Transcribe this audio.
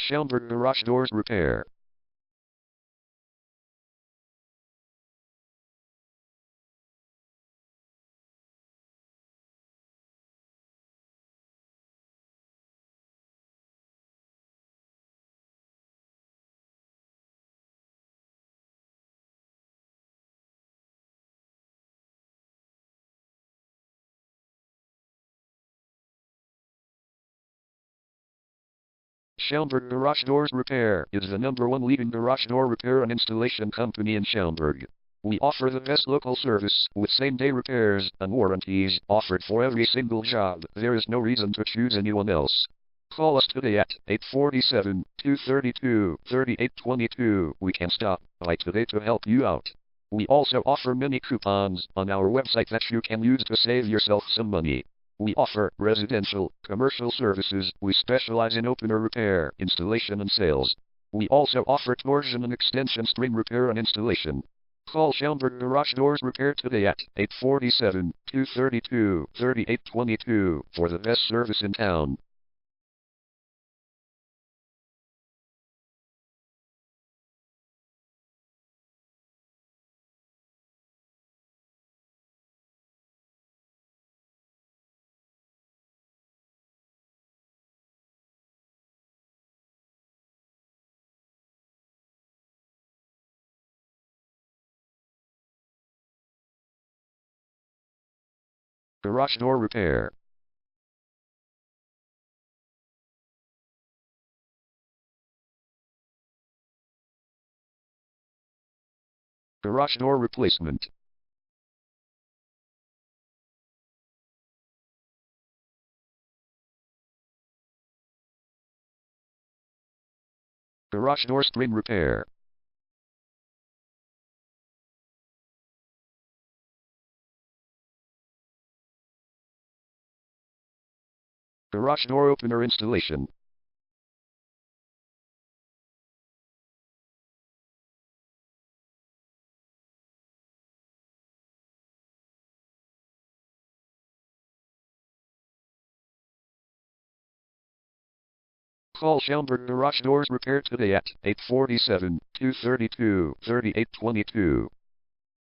Schaumburg Garage Doors Repair. Schaumburg Garage Doors Repair is the #1 leading garage door repair and installation company in Schaumburg. We offer the best local service with same-day repairs and warranties offered for every single job. There is no reason to choose anyone else. Call us today at 847-232-3822. We can stop by today to help you out. We also offer many coupons on our website that you can use to save yourself some money. We offer residential, commercial services. We specialize in opener repair, installation and sales. We also offer torsion and extension string repair and installation. Call Schaumburg Garage Doors Repair today at 847-232-3822 for the best service in town. Garage Door Repair. Garage Door Replacement. Garage Door String Repair. Garage Door Opener Installation. Call Schaumburg Garage Doors Repair today at 847-232-3822.